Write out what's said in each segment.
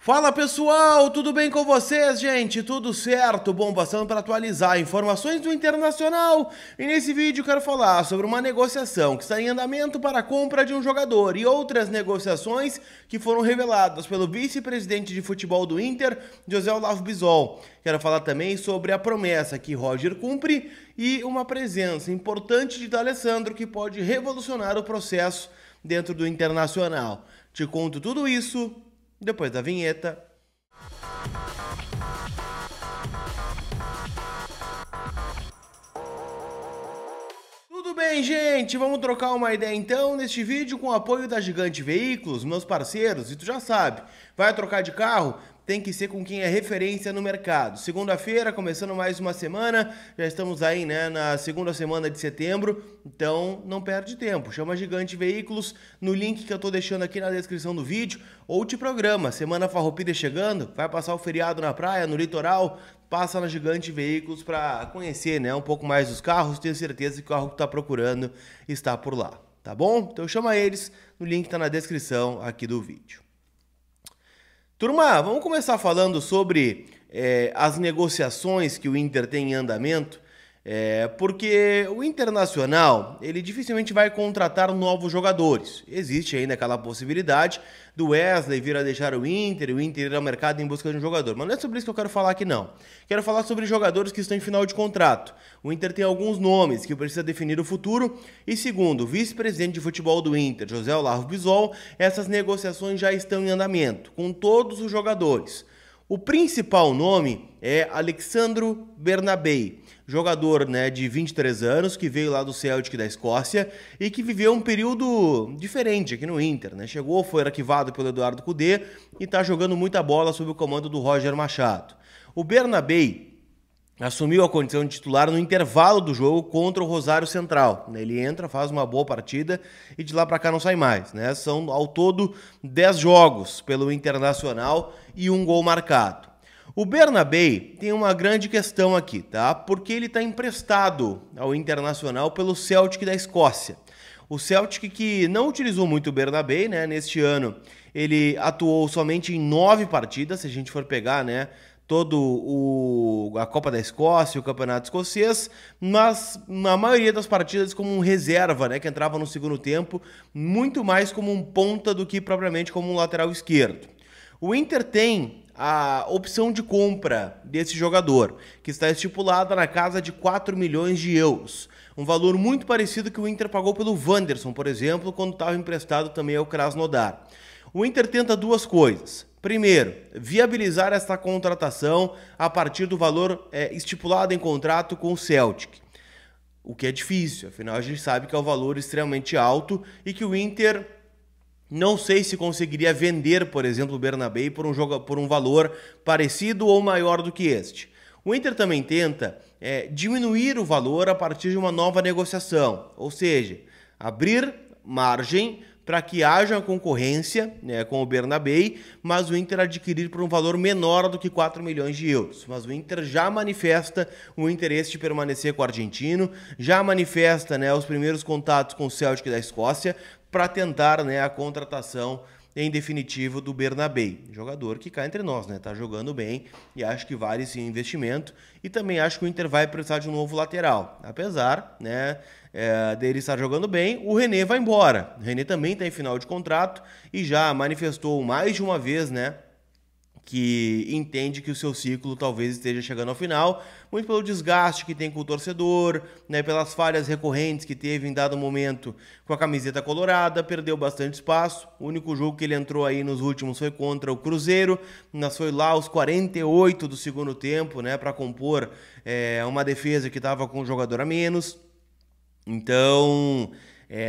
Fala pessoal, tudo bem com vocês, gente? Tudo certo? Bom, passando para atualizar informações do Internacional. E nesse vídeo quero falar sobre uma negociação que está em andamento para a compra de um jogador e outras negociações que foram reveladas pelo vice-presidente de futebol do Inter, José Olavo Bisol. Quero falar também sobre a promessa que Roger cumpre e uma presença importante de D'Alessandro que pode revolucionar o processo dentro do Internacional. Te conto tudo isso depois da vinheta. Tudo bem, gente? Vamos trocar uma ideia então neste vídeo com o apoio da Gigante Veículos, meus parceiros, e tu já sabe, vai trocar de carro? Tem que ser com quem é referência no mercado. Segunda-feira, começando mais uma semana, já estamos aí, né, na segunda semana de setembro, então não perde tempo. Chama a Gigante Veículos no link que eu tô deixando aqui na descrição do vídeo, ou te programa, Semana Farroupilha chegando, vai passar o feriado na praia, no litoral, passa na Gigante Veículos para conhecer, né, um pouco mais dos carros, tenho certeza que o carro que tu tá procurando está por lá, tá bom? Então chama eles, no link que tá na descrição aqui do vídeo. Turma, vamos começar falando sobre as negociações que o Inter tem em andamento, porque o Internacional, ele dificilmente vai contratar novos jogadores. Existe ainda aquela possibilidade do Wesley vir a deixar o Inter ir ao mercado em busca de um jogador. Mas não é sobre isso que eu quero falar aqui não. Quero falar sobre jogadores que estão em final de contrato. O Inter tem alguns nomes que precisa definir o futuro e, segundo o vice-presidente de futebol do Inter, José Olavo Bisol, essas negociações já estão em andamento com todos os jogadores. O principal nome é Alexandro Bernabei, jogador, né, de 23 anos, que veio lá do Celtic da Escócia e que viveu um período diferente aqui no Inter, né? Chegou, foi arquivado pelo Eduardo Cudê e está jogando muita bola sob o comando do Roger Machado. O Bernabei assumiu a condição de titular no intervalo do jogo contra o Rosário Central. Ele entra, faz uma boa partida e de lá para cá não sai mais, né? São ao todo 10 jogos pelo Internacional e um gol marcado. O Bernabei tem uma grande questão aqui, tá? Porque ele está emprestado ao Internacional pelo Celtic da Escócia. O Celtic que não utilizou muito o Bernabei, né? Neste ano ele atuou somente em 9 partidas, se a gente for pegar, né, a Copa da Escócia, o Campeonato Escocês, mas na maioria das partidas como um reserva, né, que entrava no segundo tempo, muito mais como um ponta do que propriamente como um lateral esquerdo. O Inter tem a opção de compra desse jogador, que está estipulada na casa de 4 milhões de euros. Um valor muito parecido que o Inter pagou pelo Wanderson, por exemplo, quando estava emprestado também ao Krasnodar. O Inter tenta duas coisas. Primeiro, viabilizar esta contratação a partir do valor estipulado em contrato com o Celtic. O que é difícil, afinal a gente sabe que é um valor extremamente alto e que o Inter não sei se conseguiria vender, por exemplo, o Bernabei por um valor parecido ou maior do que este. O Inter também tenta diminuir o valor a partir de uma nova negociação, ou seja, abrir margem para que haja concorrência, né, com o Bernabei, mas o Inter adquirir por um valor menor do que 4 milhões de euros. Mas o Inter já manifesta o interesse de permanecer com o argentino, já manifesta, né, os primeiros contatos com o Celtic da Escócia para tentar, né, a contratação em definitivo do Bernabei, jogador que cá entre nós, né, tá jogando bem e acho que vale sim investimento e também acho que o Inter vai precisar de um novo lateral, apesar, né, dele estar jogando bem, o René vai embora. O René também está em final de contrato e já manifestou mais de uma vez, né, que entende que o seu ciclo talvez esteja chegando ao final, muito pelo desgaste que tem com o torcedor, né, pelas falhas recorrentes que teve em dado momento com a camiseta colorada, perdeu bastante espaço. O único jogo que ele entrou aí nos últimos foi contra o Cruzeiro, mas foi lá aos 48 do segundo tempo, né, para compor uma defesa que estava com um jogador a menos. Então,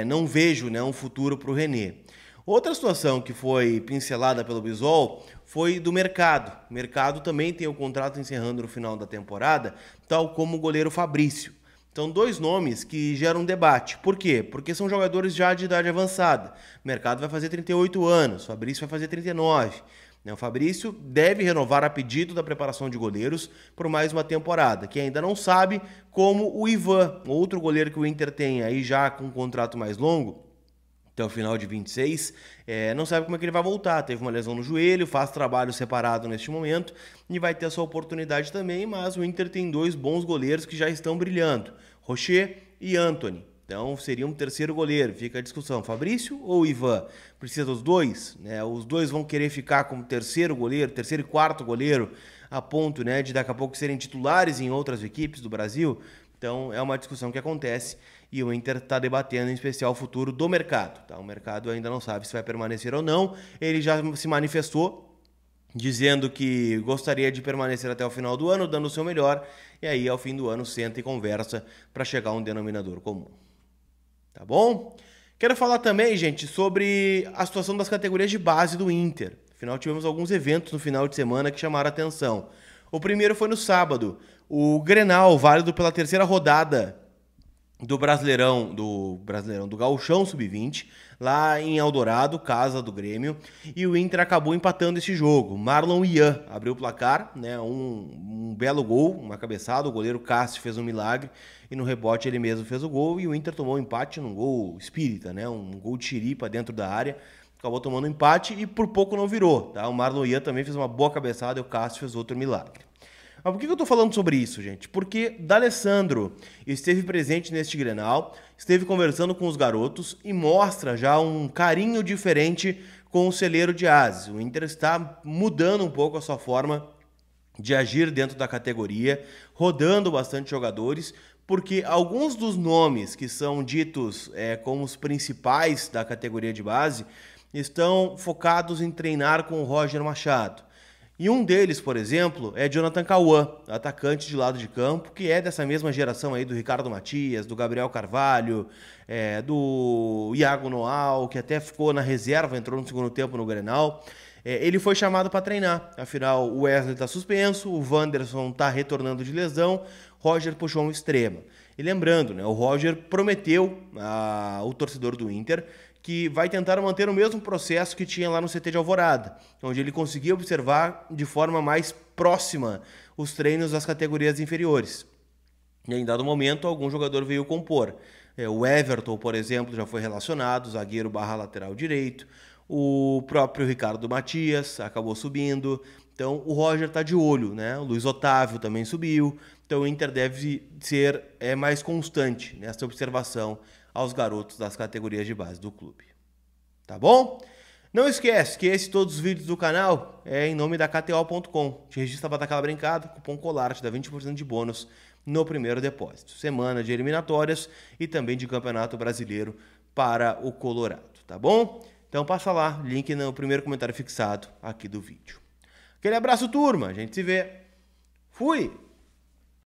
não vejo, né, um futuro para o René. Outra situação que foi pincelada pelo Bisol foi do mercado. O mercado também tem o contrato encerrando no final da temporada, tal como o goleiro Fabrício. Então, dois nomes que geram debate. Por quê? Porque são jogadores já de idade avançada. O mercado vai fazer 38 anos, o Fabrício vai fazer 39. O Fabrício deve renovar a pedido da preparação de goleiros por mais uma temporada, que ainda não sabe como o Ivan, outro goleiro que o Inter tem aí já com um contrato mais longo, até o final de 26, não sabe como é que ele vai voltar, teve uma lesão no joelho, faz trabalho separado neste momento e vai ter a sua oportunidade também, mas o Inter tem 2 bons goleiros que já estão brilhando, Rocher e Antony. Então seria um terceiro goleiro, fica a discussão, Fabrício ou Ivan? Precisa dos 2, né? Os 2 vão querer ficar como terceiro goleiro, terceiro e quarto goleiro, a ponto, né, de daqui a pouco serem titulares em outras equipes do Brasil. Então é uma discussão que acontece e o Inter está debatendo em especial o futuro do mercado. Tá? O mercado ainda não sabe se vai permanecer ou não. Ele já se manifestou dizendo que gostaria de permanecer até o final do ano, dando o seu melhor, e aí ao fim do ano senta e conversa para chegar a um denominador comum. Tá bom? Quero falar também, gente, sobre a situação das categorias de base do Inter. Afinal, tivemos alguns eventos no final de semana que chamaram a atenção. O primeiro foi no sábado, o Grenal, válido pela terceira rodada do Brasileirão, do Gauchão Sub-20, lá em Eldorado, casa do Grêmio, e o Inter acabou empatando esse jogo. Marlon Ian abriu o placar, né, um belo gol, uma cabeçada, o goleiro Cássio fez um milagre, e no rebote ele mesmo fez o gol, e o Inter tomou um empate num gol espírita, né, um gol de chiripa dentro da área, acabou tomando um empate e por pouco não virou, tá? O Marlon Ian também fez uma boa cabeçada e o Cássio fez outro milagre. Mas por que eu estou falando sobre isso, gente? Porque D'Alessandro esteve presente neste Grenal, esteve conversando com os garotos e mostra já um carinho diferente com o celeiro de Ases. O Inter está mudando um pouco a sua forma de agir dentro da categoria, rodando bastante jogadores, porque alguns dos nomes que são ditos como os principais da categoria de base estão focados em treinar com o Roger Machado. E um deles, por exemplo, é Jonathan Cauã, atacante de lado de campo, que é dessa mesma geração aí do Ricardo Matias, do Gabriel Carvalho, do Iago Noal, que até ficou na reserva, entrou no segundo tempo no Grenal. Ele foi chamado para treinar, afinal o Wesley está suspenso, o Wanderson está retornando de lesão, Roger puxou um extremo. E lembrando, né, o Roger prometeu ao torcedor do Inter que vai tentar manter o mesmo processo que tinha lá no CT de Alvorada, onde ele conseguia observar de forma mais próxima os treinos das categorias inferiores. E em dado momento, algum jogador veio compor. O Everton, por exemplo, já foi relacionado, zagueiro barra lateral direito. O próprio Ricardo Matias acabou subindo. Então o Roger está de olho, né? O Luiz Otávio também subiu. Então o Inter deve ser mais constante nessa observação aos garotos das categorias de base do clube. Tá bom? Não esquece que todos os vídeos do canal é em nome da KTO.com. Te registra para dar aquela brincada, cupom COLAR te dá 20% de bônus no primeiro depósito. Semana de eliminatórias e também de Campeonato Brasileiro para o Colorado, tá bom? Então passa lá, link no primeiro comentário fixado aqui do vídeo. Aquele abraço, turma. A gente se vê. Fui!